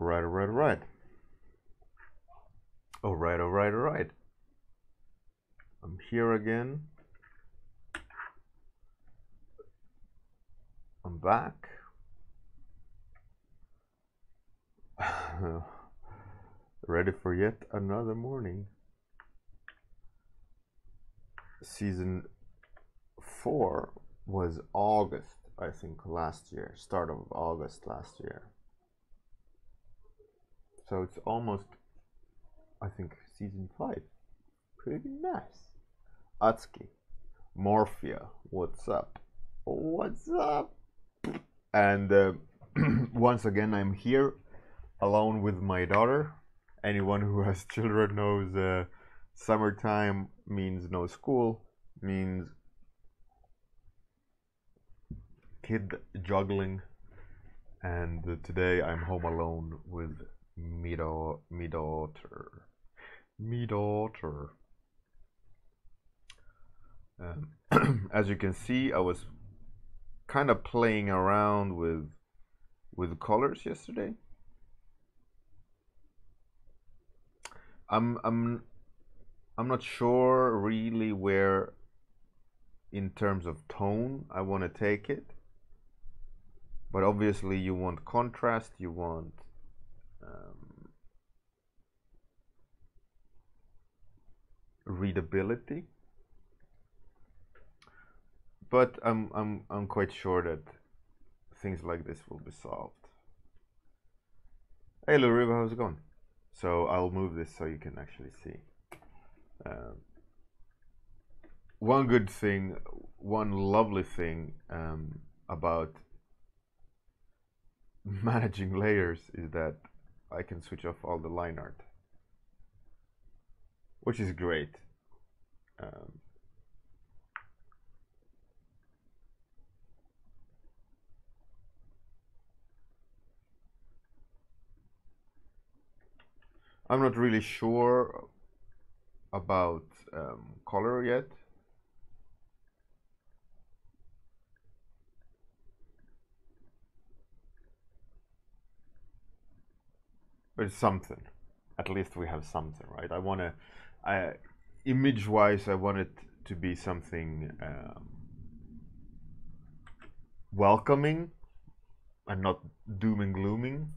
Right, right, right. All right, all right, all right. I'm here again. I'm back. Ready for yet another morning. Season 4 was August, I think, last year. Start of August last year. So it's almost, I think, season 5. Pretty nice. Atsuki, Morphia, what's up? What's up? And once again, I'm here alone with my daughter. Anyone who has children knows summertime means no school, means kid juggling. And today I'm home alone with me daughter. Me daughter. As you can see, I was kind of playing around with colors yesterday. I'm not sure really where in terms of tone I want to take it, but obviously you want contrast, you want readability, but I'm quite sure that things like this will be solved. Hey Luriba, how's it going? So I'll move this so you can actually see. One good thing, one lovely thing about managing layers is that I can switch off all the line art, which is great. I'm not really sure about color yet. But it's something. At least we have something, right? Image-wise, I want it to be something welcoming and not doom and glooming.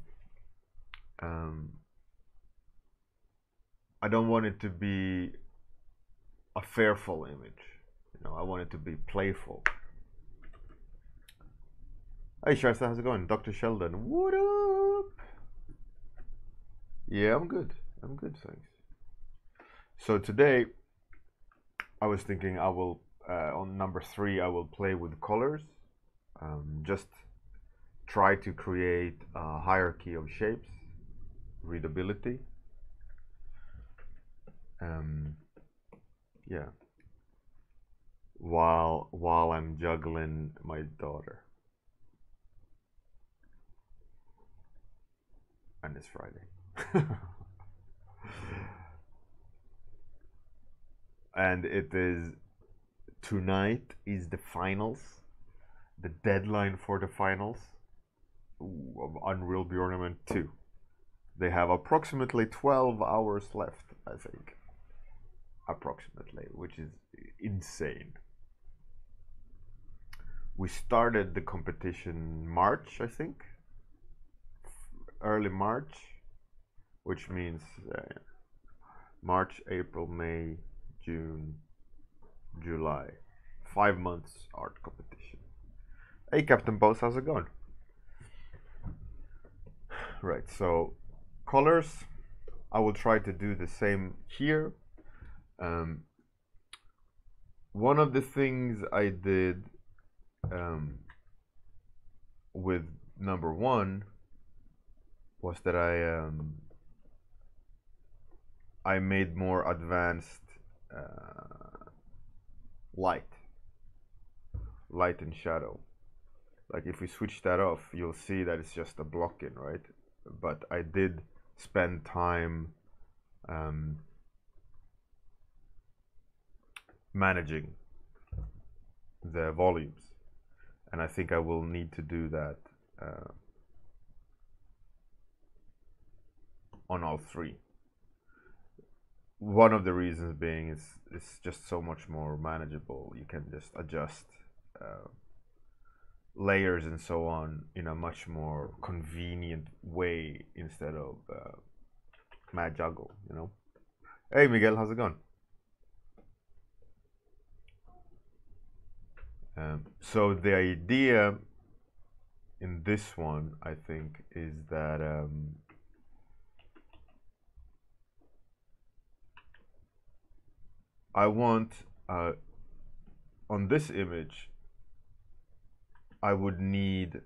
I don't want it to be a fearful image. I want it to be playful. Hey Shasta, how's it going? Dr. Sheldon, what up? Yeah, I'm good. I'm good, thanks. So today, I was thinking I will, on number 3, I will play with colors. Just try to create a hierarchy of shapes, readability. Yeah. While I'm juggling my daughter. And it's Friday. And it is tonight is the finals, the deadline for the finals of Unreal Bjorn 2. They have approximately 12 hours left, I think. Approximately, which is insane. We started the competition March, I think. Early March, which means March, April, May, June, July. 5 months art competition. Hey Captain Boss, how's it going? Right, so colors, I will try to do the same here. One of the things I did with number 1 was that I made more advanced light and shadow. Like if we switch that off, you'll see that it's just a block in, right? But I did spend time managing the volumes, and I think I will need to do that on all three. One of the reasons being is it's just so much more manageable. You can just adjust layers and so on in a much more convenient way instead of mad juggle, you know. Hey Miguel, how's it going? So the idea in this one, I think, is that I want on this image I would need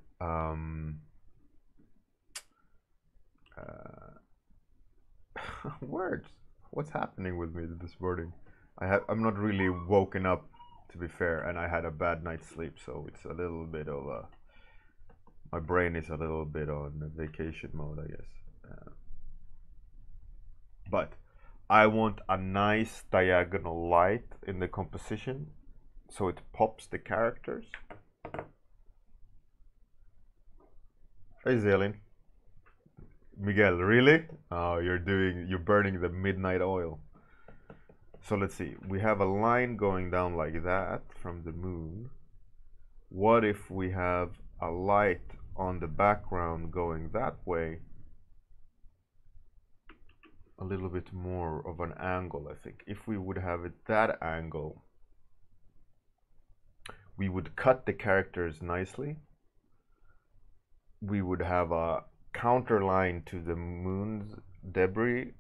words. What's happening with me this morning? I'm not really woken up, to be fair, and I had a bad night's sleep, so it's a little bit of a, my brain is a little bit on vacation mode, I guess. But I want a nice diagonal light in the composition, so it pops the characters. Hey Zelin. Miguel, really? Oh, you're burning the midnight oil. So let's see, we have a line going down like that from the moon. What if we have a light on the background going that way? A little bit more of an angle, I think. If we would have it that angle, we would cut the characters nicely. We would have a counter line to the moon's debris.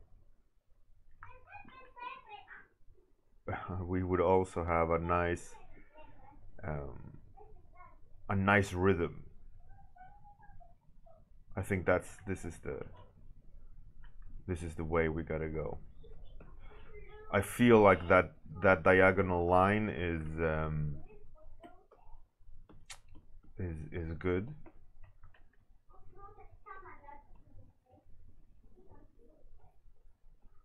We would also have a nice rhythm. I think this is the way we gotta go. I feel like that diagonal line is good.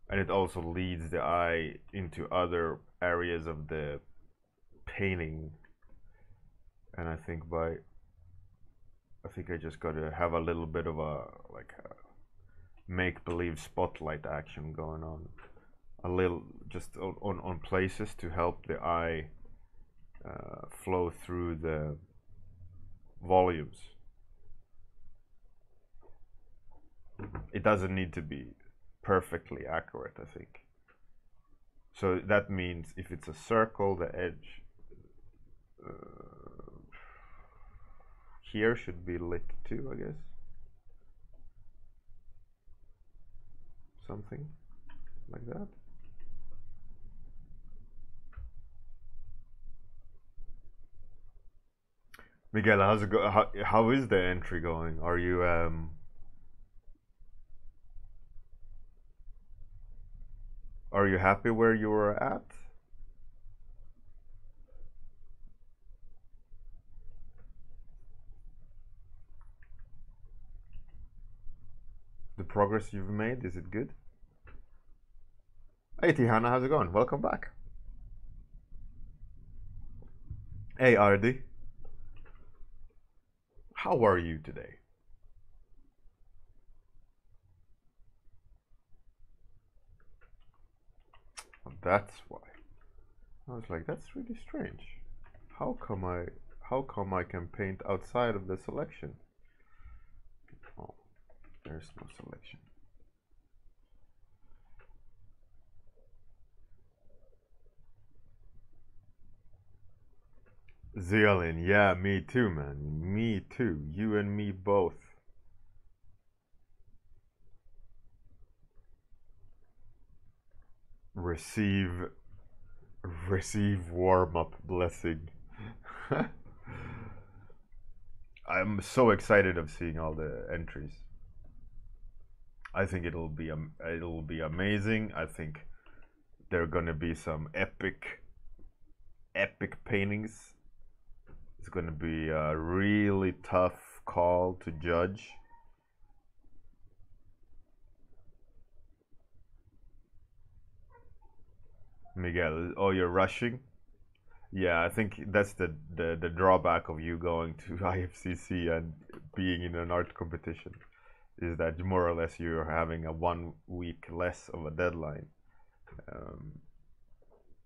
And it also leads the eye into other areas of the painting. And I think I just gotta have a little bit of a make-believe spotlight action going on. A little just on places to help the eye flow through the volumes. It doesn't need to be perfectly accurate, I think. So that means if it's a circle, the edge here should be lit too, I guess. Something like that. Miguel, how's it go? How is the entry going? Are you happy where you were at? The progress you've made, is it good? Hey Tihana, how's it going? Welcome back. Hey Ardi. How are you today? That's why. I was like, that's really strange. How come I can paint outside of the selection? Oh, there's no selection. Zealin, yeah, me too, man. Me too. You and me both. Receive warm-up blessing. I'm so excited of seeing all the entries. I think it'll be amazing. I think there are gonna be some epic paintings. It's gonna be a really tough call to judge. Miguel, oh, you're rushing? Yeah, I think that's the drawback of you going to IFCC and being in an art competition. is that more or less you're having a 1 week less of a deadline,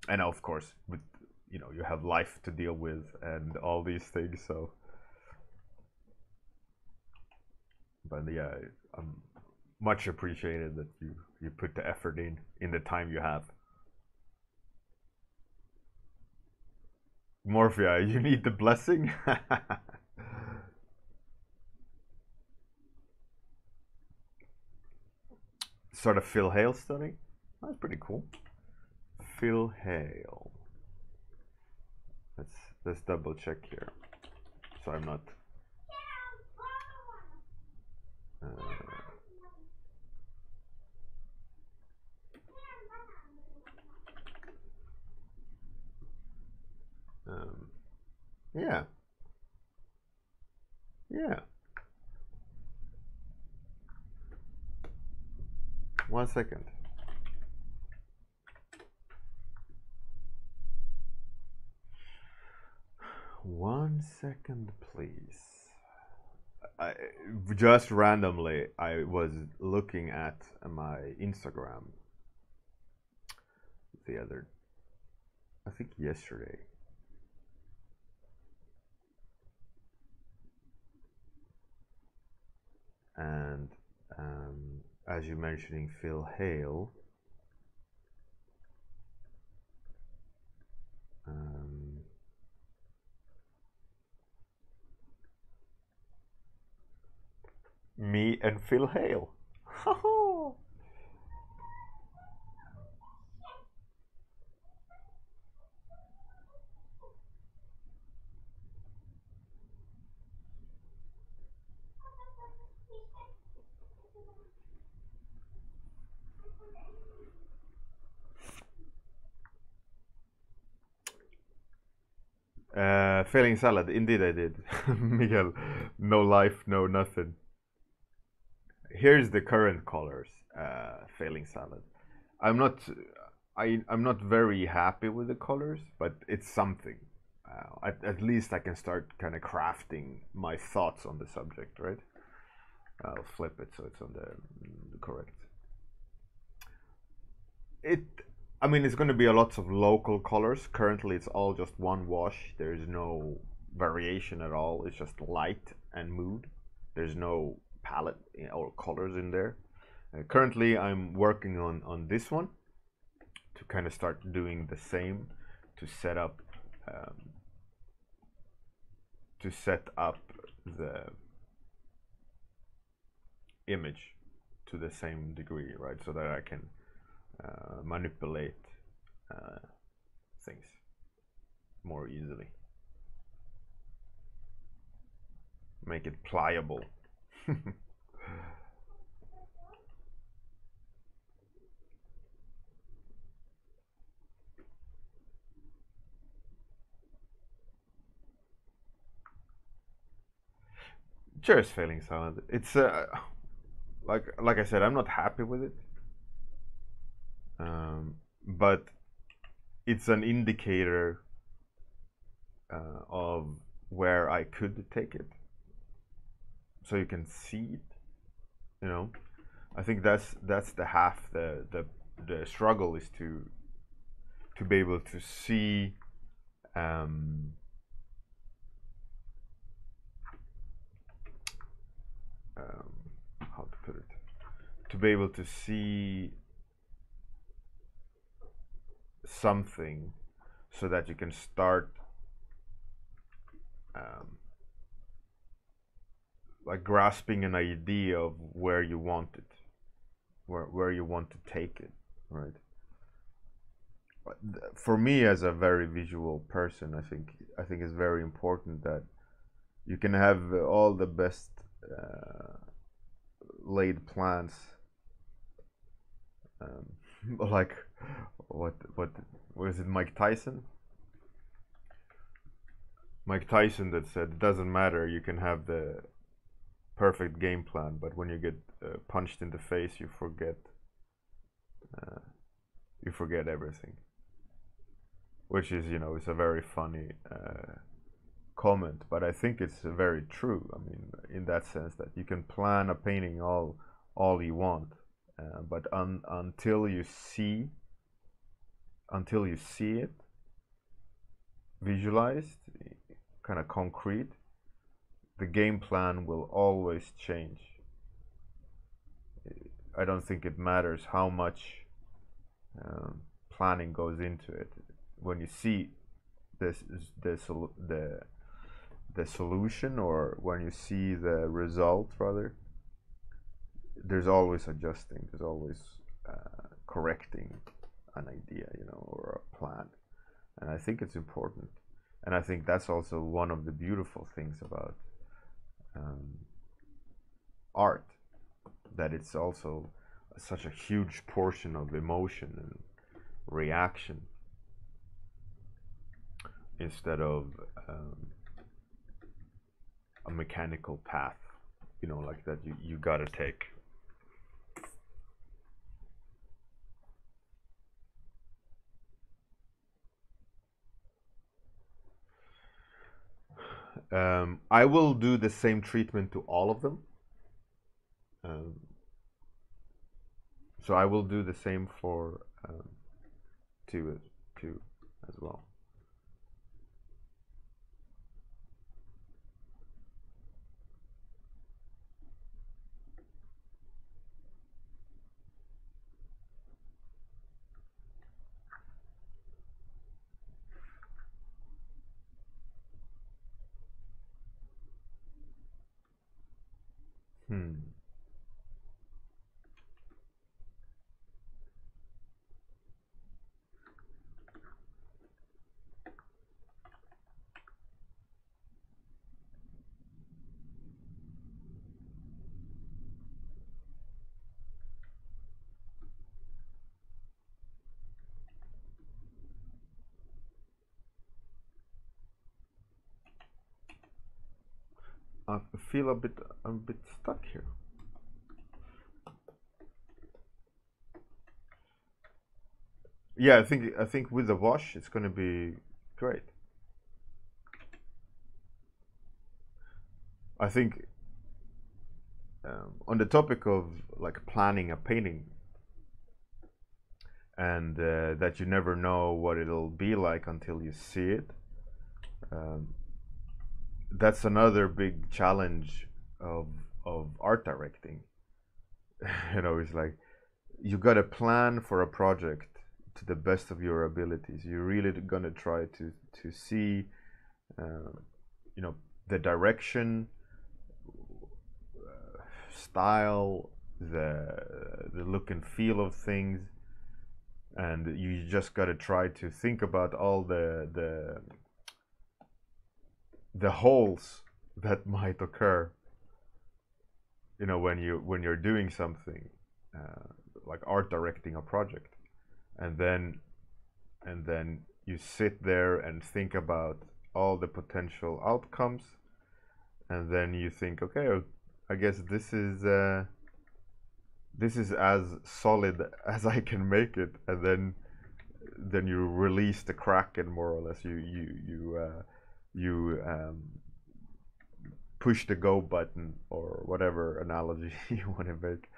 and of course, with you have life to deal with and all these things. So, but yeah, much appreciated that you put the effort in the time you have. Morphia, you need the blessing. Sort of Phil Hale study. That's pretty cool. Phil Hale. Let's double check here, so I'm not. Yeah. Yeah. 1 second. One second, please. Just randomly, I was looking at my Instagram I think yesterday. And as you're mentioning Phil Hale, me and Phil Hale. Failing salad, indeed I did. Miguel, no life, no nothing. Here's the current colors. Failing salad. I'm not very happy with the colors, but it's something. At least I can start kind of crafting my thoughts on the subject, right? I'll flip it so it's on the correct. I mean, it's going to be a lots of local colors. Currently, it's all just one wash. There's no variation at all. It's just light and mood. There's no palette or colors in there. Currently, I'm working on this one to kind of start doing the same to set up the image to the same degree, right? So that I can manipulate things more easily, make it pliable. Cheers, failing salad. It's like I said, I'm not happy with it, but it's an indicator of where I could take it, so you can see it. You know, I think that's the half the struggle is to be able to see. How to put it? To be able to see something, so that you can start like grasping an idea of where you want it, where you want to take it, right? For me, as a very visual person, I think it's very important that you can have all the best laid plans, like what was it, Mike Tyson that said it doesn't matter, you can have the perfect game plan, but when you get punched in the face, you forget everything, which is, it's a very funny comment, but I think it's very true. I mean, in that sense that you can plan a painting all you want, but until you see it visualized, kind of concrete, the game plan will always change. I don't think it matters how much planning goes into it. When you see the solution, or when you see the result, rather, there's always adjusting. There's always correcting an idea, you know, or a plan. And I think it's important. And I think that's also one of the beautiful things about art, that it's also such a huge portion of emotion and reaction, instead of a mechanical path, you know, like that you gotta take. I will do the same treatment to all of them. So I will do the same for two as well. I feel a bit stuck here. Yeah, I think with the wash it's going to be great. I think on the topic of like planning a painting, and that you never know what it'll be like until you see it. That's another big challenge of art directing. You know, it's like you got to plan for a project to the best of your abilities. You're really gonna try to see, you know, the direction, style, the look and feel of things, and you just got to try to think about all the holes that might occur, you know, when you're doing something like art directing a project, and then you sit there and think about all the potential outcomes, and then you think, okay, I guess this is as solid as I can make it, and then you release the kraken, more or less. You push the go button, or whatever analogy you want to make,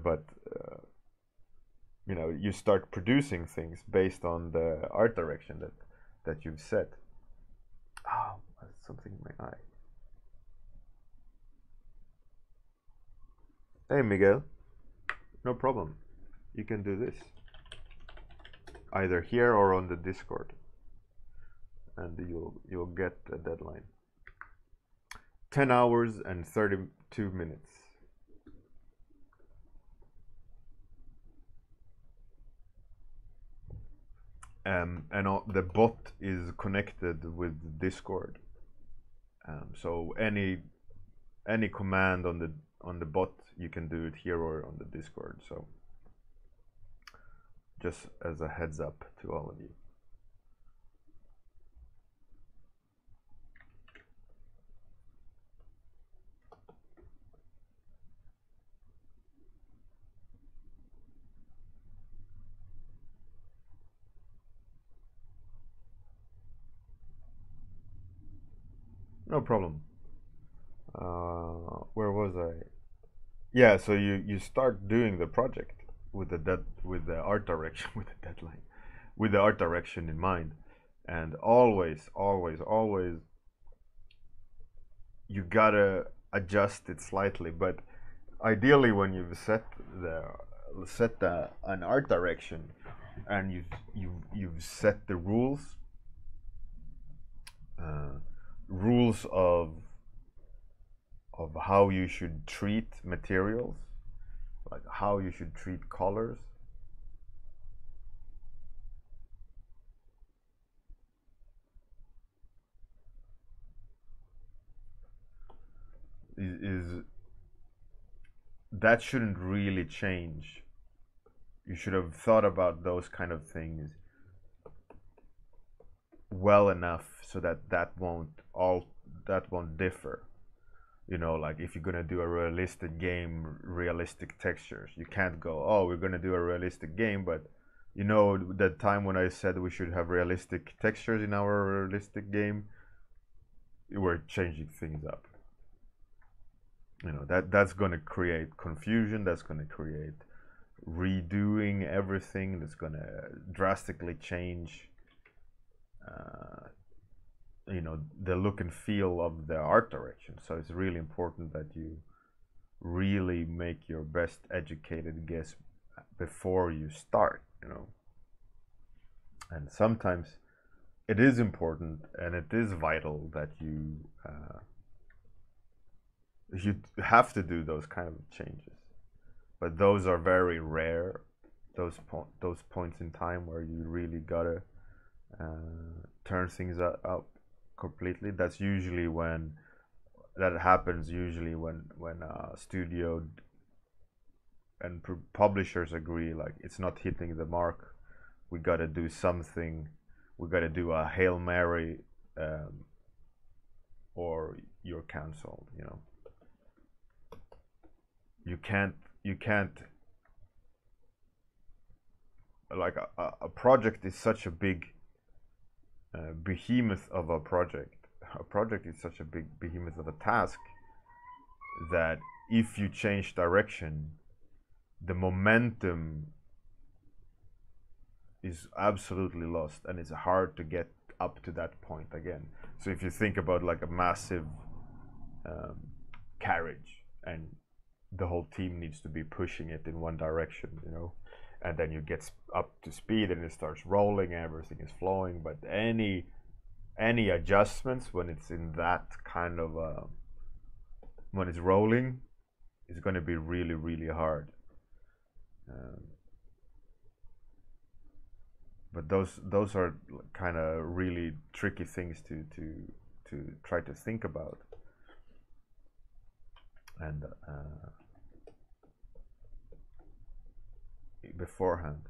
but you know, you start producing things based on the art direction that you've set. Oh, that's something in my eye. Hey, Miguel. No problem. You can do this either here or on the Discord, and you'll get a deadline. 10 hours and 32 minutes. And the bot is connected with Discord. So any command on the bot, you can do it here or on the Discord. So just as a heads up to all of you. No problem. Where was I? Yeah, so you start doing the project with with the art direction with the deadline, with the art direction in mind, and always you gotta adjust it slightly. But ideally, when you've set an art direction, and you've set the uh, rules of how you should treat materials, like how you should treat colors. Is that shouldn't really change. You should have thought about those kind of things well enough so that that won't differ. You know, like if you're gonna do a realistic game, realistic textures, you can't go, oh, we're gonna do a realistic game, but you know that time when I said we should have realistic textures in our realistic game, we're changing things up. You know, that's gonna create confusion, that's gonna create redoing everything, that's gonna drastically change you know, the look and feel of the art direction. So it's really important that you really make your best educated guess before you start, you know. And sometimes it is important and it is vital that you have to do those kind of changes, but those are very rare. Those points in time where you really gotta turn things up completely. That's usually when that happens. Usually when studio and publishers agree, like it's not hitting the mark. We gotta do something. We gotta do a Hail Mary, or you're cancelled. You know. You can't like a project is such a big behemoth of a project. A project is such a big behemoth of a task that if you change direction, the momentum is absolutely lost, and it's hard to get up to that point again. So if you think about like a massive carriage, and the whole team needs to be pushing it in one direction, you know, and then you get up to speed and it starts rolling, everything is flowing. But any adjustments when it's in that kind of when it's rolling is going to be really hard. um, but those are kind of really tricky things to try to think about. And beforehand.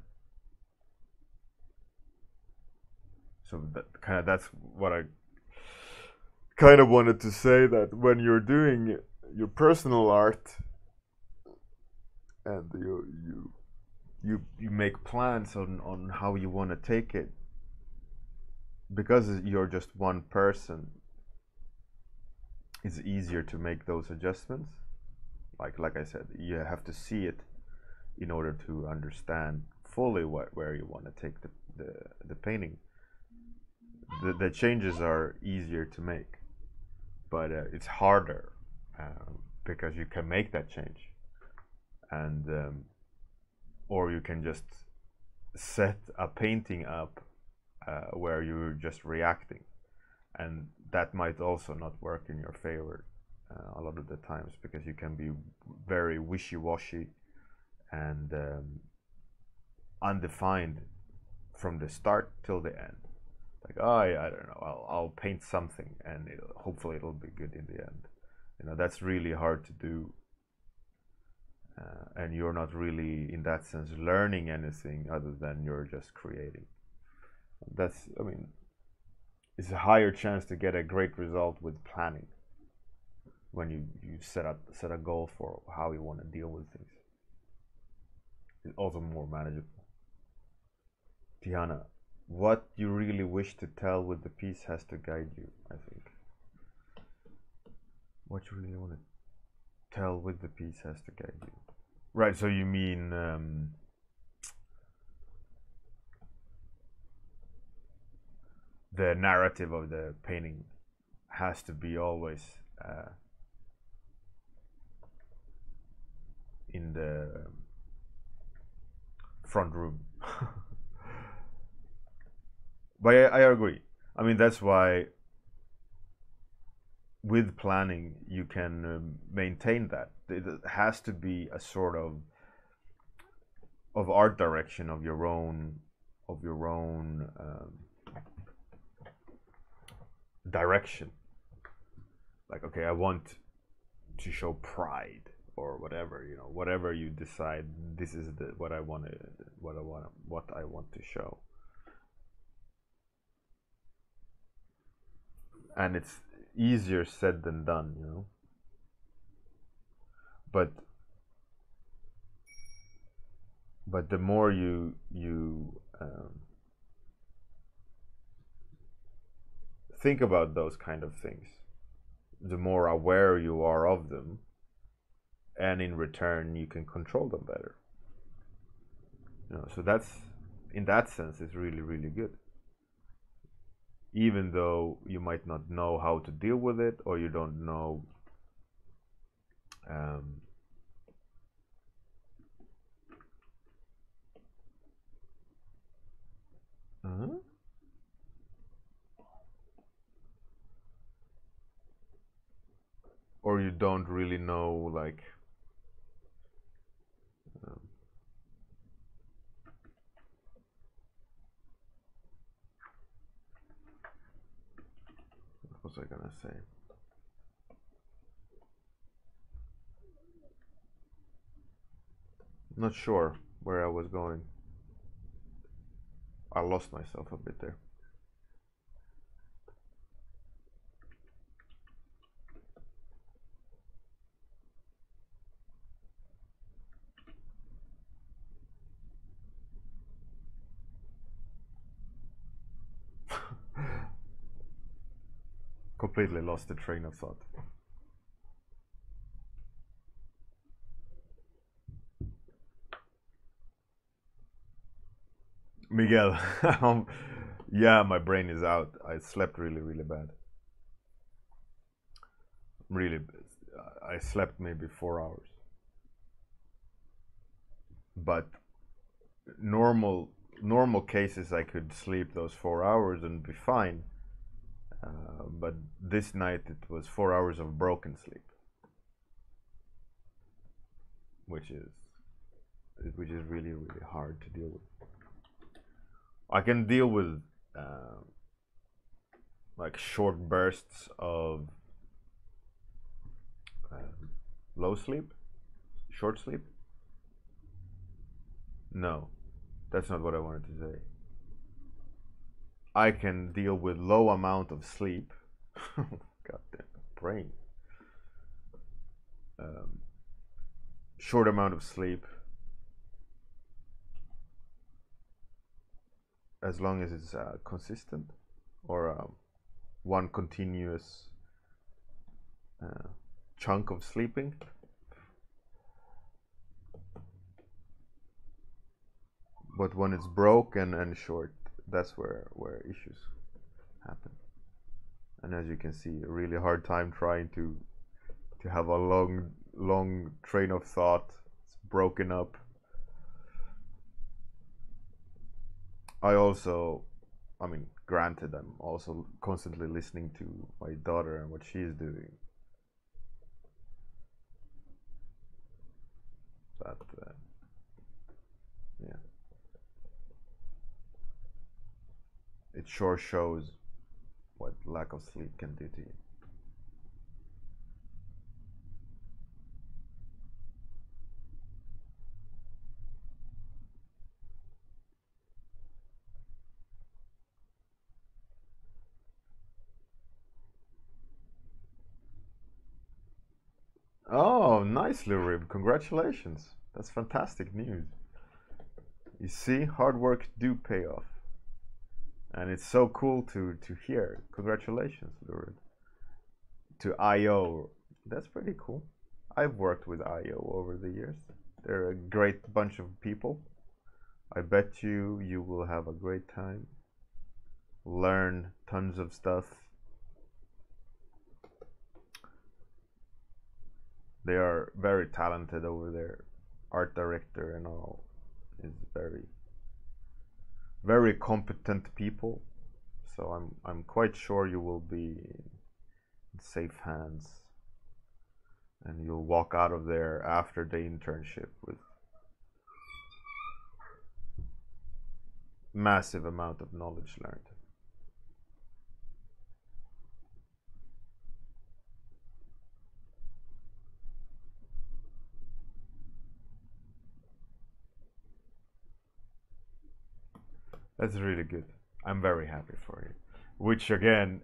So that's what I kind of wanted to say, that when you're doing your personal art and you make plans on how you want to take it, because you're just one person, it's easier to make those adjustments. Like I said, you have to see it in order to understand fully where you want to take the painting. The changes are easier to make, but it's harder because you can make that change, and or you can just set a painting up where you're just reacting, and that might also not work in your favor a lot of the times, because you can be very wishy-washy and undefined from the start till the end. Like, oh, I don't know, I'll paint something and hopefully it'll be good in the end. You know, that's really hard to do, and you're not really in that sense learning anything other than you're just creating. That's, I mean, it's a higher chance to get a great result with planning, when you set a goal for how you want to deal with things. It's also more manageable. Tiana, what you really wish to tell with the piece has to guide you, I think. what you really want to tell with the piece has to guide you. Right, so you mean the narrative of the painting has to be always in the front room. But I agree. I mean, that's why with planning you can maintain that. It has to be a sort of art direction of your own direction. Like, okay, I want to show pride or whatever, you know, whatever you decide. This is what I want to show. And it's easier said than done, you know. But the more you think about those kind of things, the more aware you are of them, and in return you can control them better. You know, so that's, in that sense, it's really, really good. Even though you might not know how to deal with it, or you don't know or you don't really know, like, what was I gonna say? Not sure where I was going. I lost myself a bit there. Completely lost the train of thought. Miguel, yeah, my brain is out. I slept really, really bad. Really, I slept maybe 4 hours. But normal cases, I could sleep those 4 hours and be fine. But this night it was 4 hours of broken sleep, which is really, really hard to deal with. I can deal with like short bursts of low sleep, short sleep. No, that's not what I wanted to say. I can deal with low amount of sleep. Goddamn brain. Short amount of sleep, as long as it's consistent, or one continuous chunk of sleeping. But when it's broken and short, that's where issues happen. And as you can see, a really hard time trying to have a long train of thought. It's broken up. I mean, granted, I'm also constantly listening to my daughter and what she's doing. But yeah, it sure shows what lack of sleep can do to you. Oh, nicely, Rib. Congratulations. That's fantastic news. You see, hard work do pay off. And it's so cool to hear. Congratulations, Lurid. To IO, That's pretty cool. I've worked with IO over the years. They're a great bunch of people. I bet you will have a great time. Learn tons of stuff. They are very talented over there. Art director and all is very competent people. So I'm quite sure you will be in safe hands, and you'll walk out of there after the internship with massive amount of knowledge learned. That's really good. I'm very happy for you. Which again,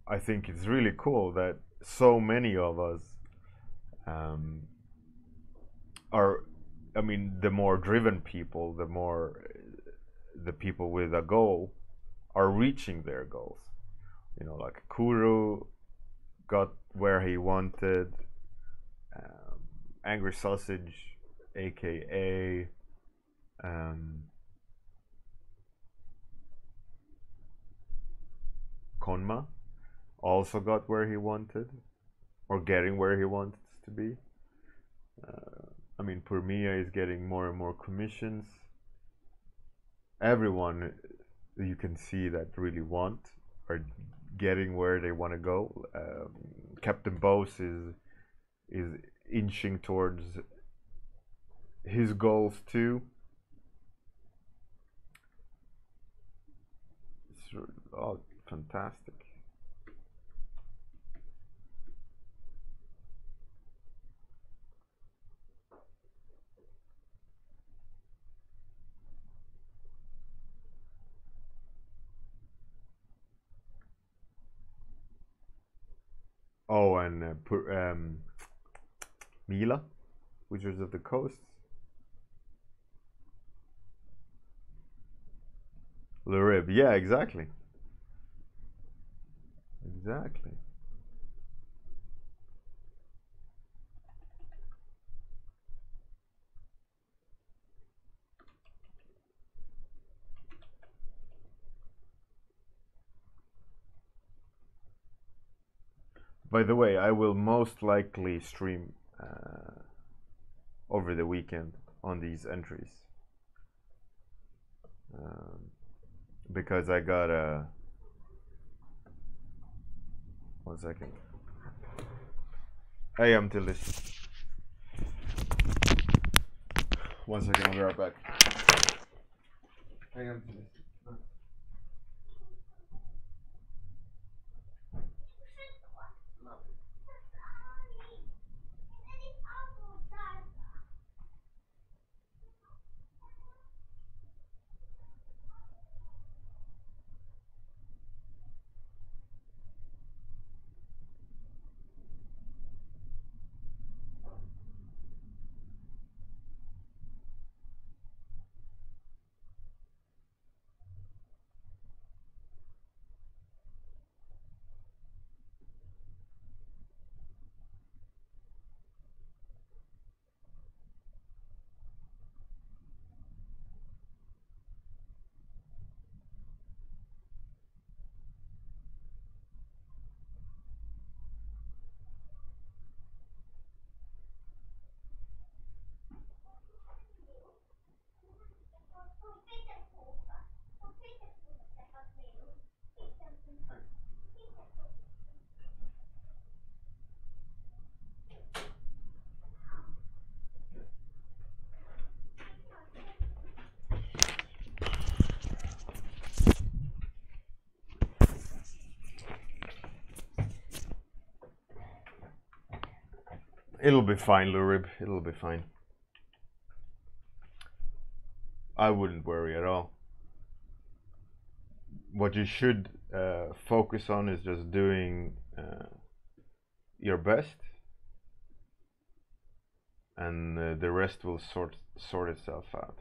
I think it's really cool that so many of us um, are, I mean, the more driven people, the more the people with a goal are reaching their goals. You know, like Kuru got where he wanted, Angry Sausage, aka Konma, also got where he wanted, or getting where he wants to be. I mean, Purmia is getting more and more commissions. Everyone you can see that really want are getting where they want to go. Captain Bose is inching towards his goals too. It's all fantastic. Oh, and Mila, Wizards of the Coast. Lurib, yeah, exactly. Exactly. By the way, I will most likely stream over the weekend on these entries. Because I got a... 1 second. Hey, I'm till this. 1 second, I'll be right back. Hey, I'm till this. It'll be fine, Lurib. It'll be fine. I wouldn't worry at all. What you should focus on is just doing your best, and the rest will sort itself out.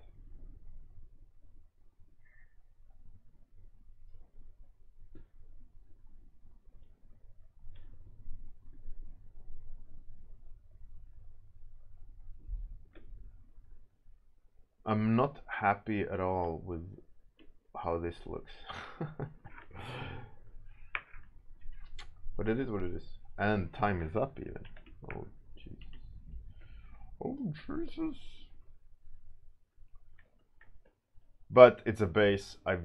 I'm not happy at all with how this looks. But it is what it is. And time is up even. Oh Jesus. Oh Jesus. But it's a base. I've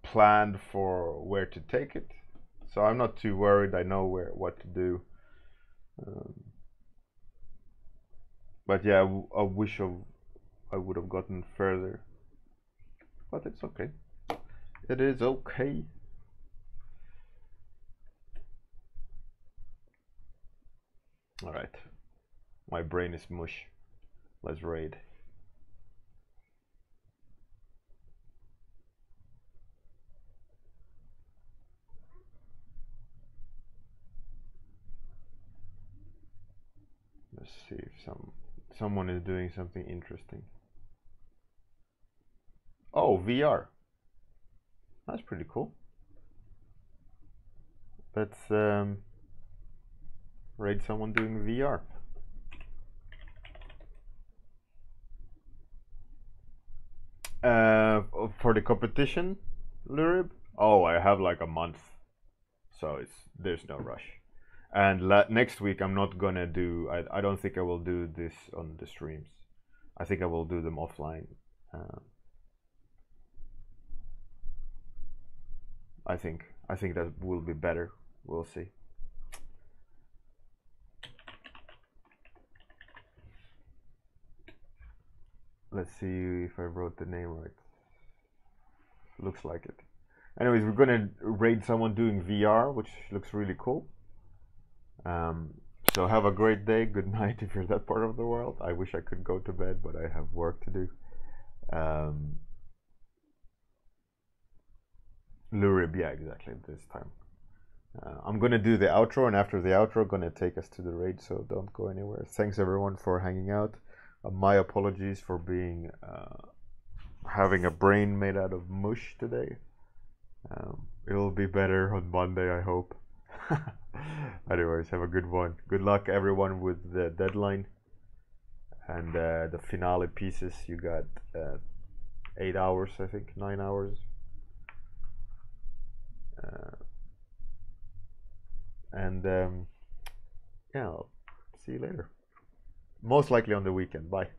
planned for where to take it, so I'm not too worried. I know what to do. But yeah, I wish I would have gotten further. But it's okay. It is okay. All right. My brain is mush. Let's raid. Let's see if someone is doing something interesting. Oh, VR. That's pretty cool. Let's raid someone doing VR. For the competition, Lurib? Oh, I have like a month, so there's no rush. And next week I'm not gonna do. I don't think I will do this on the streams. I think I will do them offline. I think that will be better. We'll see. Let's see if I wrote the name right. Looks like it. Anyways, we're gonna raid someone doing VR, which looks really cool. So have a great day. Good night if you're that part of the world. I wish I could go to bed, but I have work to do. Lurib, yeah, exactly, this time. I'm gonna do the outro, and after the outro, gonna take us to the raid, so don't go anywhere. Thanks everyone for hanging out. My apologies for being having a brain made out of mush today. It'll be better on Monday, I hope. Anyways, have a good one. Good luck everyone with the deadline and the finale pieces. You got 8 hours, I think, 9 hours. And yeah, I'll see you later. Most likely on the weekend. Bye.